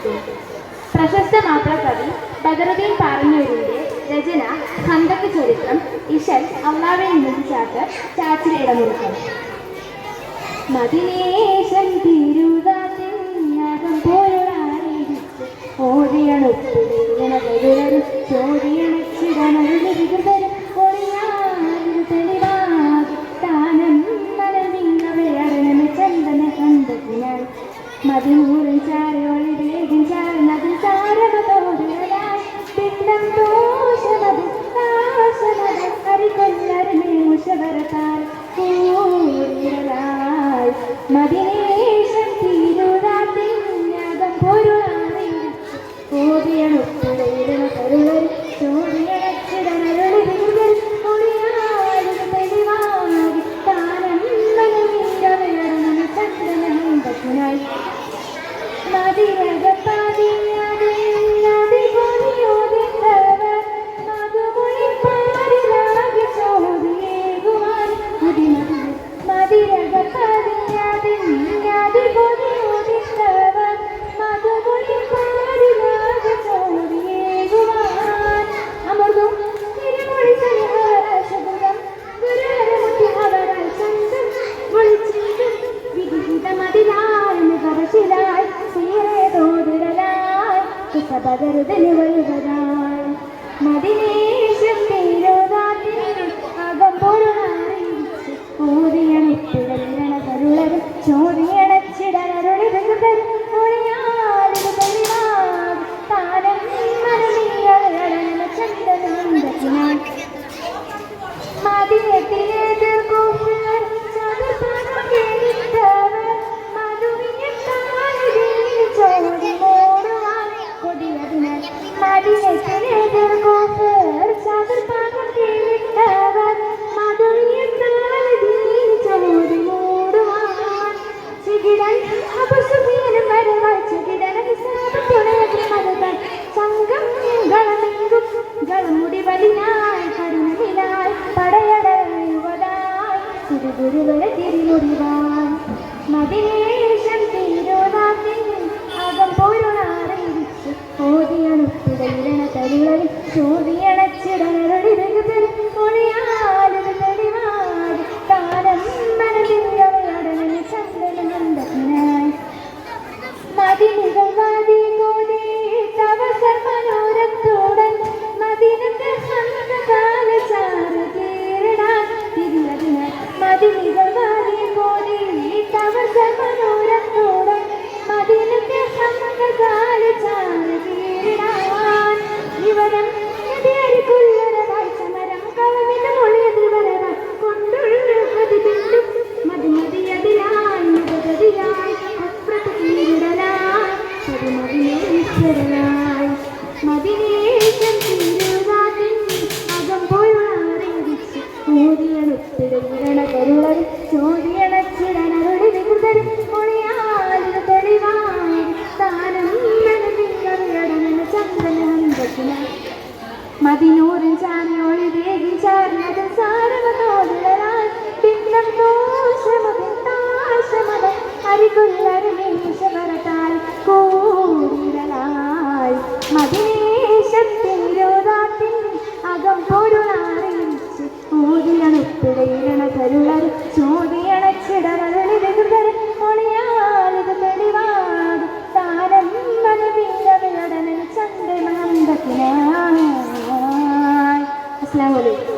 ആസ്വദിക്കും. പ്രശസ്ത മാപ്പിളകവി ബദറുദ്ദീൻ പാറന്നൂരിൻ്റെ രചന ഖന്തക്ക് ചരിത്രം ഇശൽ അള്ളാഹുവിൽ നിന്ന് ചാച്ചിൽ ഇടമുറുക്കും. മദിനേശൻ തിരുതാകം പോരാടിച്ച് ഓടിയണുപ്പുരരും ചോദിയണച്ചിടനരുതരും ഒളിയാതൊരു തെളിവാകി താനം നനവിങ്ങവയടന ചന്ദന കന്തത്തിനാൽ മതിമൂറും ചാരയോളി വേഗം ചാരനതിൽ ചാരമതോടുകളായി പിണ്ടം ദോഷമത് നാശമത് ഹരികൊല്ലരുമേ മുഷവരത്താൽ കൂടിയലായി മദിനേശൻ തിരുതാത്തിനകം പൊരുളാറിയിച്ച് ഓടിയണുപ്പുരയിടണ കരുളരും ചോദിയണച്ചിടനരുളികൾ ഒളിയാടും തെളിവാകി താനം നനവിങ്ങവയടന ചന്ദന കന്തത്തിനായി ബദറുദ്ദീൻ വഴുവതായി മദിനേശൻ തിരുതാത്തിൻ അകം പൊരുളാറിയിച്ച് ഓടിയണിപ്പിടലിരണ കരുളരും ചോദിയണച്ചിടനരുളിതരും ഒളിയാലിത് തെളിവാകി താനം മനമീയടന ചന്ദനന്ദത്തിനായി മദിനത്തിലേത് കൂപ്പുകൾ ചതുർഭാഗം കേളിത്തവർ മധുവിഞ്ഞ ചോദി മദിനത്തിനെതിർകൂപ്പർ ചതുർഭാഗം കേളിട്ടവർ മധുരിയത്താലതിൽ ചോദി മൂടുവാൻ ചികിടൻ അപസുഖീനം വരവായി ചികിടൻ തുണയതിൽ മതകൾ സംഘം ഗളമെങ്കും ഗളമുടി വലിനായി കരുണമിലായി പടയടയുവതായി തിരുഗുരുവരെ തിരിമുടിവാൻ മദിനേശൻ തിരുനാത്തിൻ അകം പൊരുളാറിയിച്ച് ഓടിയണുപ്പിടയിരണ തരുളരും ചോദിയണച്ചിടനരുളിതരും ഒളിയാലൊരു തെളിവാകി താനം മനവിങ്ങവയടന ചന്ദനന്ദത്തിനായി മദിനികൾ വാതി കോതി തവസർ മനോരത്തോടൻ മദിനത്തെ ഹന്തകാല ചാറ് തീരിടാൻ തിരിയതിനാൽ മദിനികൾ വാതി കോതി തവസർ മനോരത്തോടൻ മദിനത്തെ ഹന്തകാല ചാറ് തീരിടാൻ വിവരം എതിരക്കുള്ളരവായി സമരം കളവിന് മൊഴിയതിൽ വരവാൻ കൊണ്ടുള്ള പ്രതിബിന്ദും മതിമതിയതിലായി മതഗതിയായി അപ്രത തീരിടലായി പതിമതിയേശ്വരനായി മദിനേശൻ തിരുതാത്തിൻ അകം പൊരുളാറിയിച്ച് ഓടിയണുപ്പിടയിരണ കരുളരും ചോദിയണച്ചിടനരുളി വികൃതരും ഒളിയാലിത് തെളിവായി താനം നനവിങ്ങവയടന ചന്ദനന്ദത്തിനായി മദിനൂറിൻ ചാരയോളി വേഗി ചാർന്നതും സാരവതോടുകളായി പിന്നം ദോഷമതും താശമതും ഹരികൊല്ലരുമേ മുഷവരത്താൽ കൂടിയലായി മദിനേശൻ തിരുതാത്തിൻ അകം പൊരുളാറിയിച്ച് ഓടിയണുപ്പിടയിരണ കരുളരും ചോദിയണച്ചിടനരുളി വികൃതരും ഒളിയാലിത് തെളിവാകി താനം മനവിങ്ങവയടന ചന്ദനന്ദത്തിനായി. അസ്സലാമു അലൈക്കും.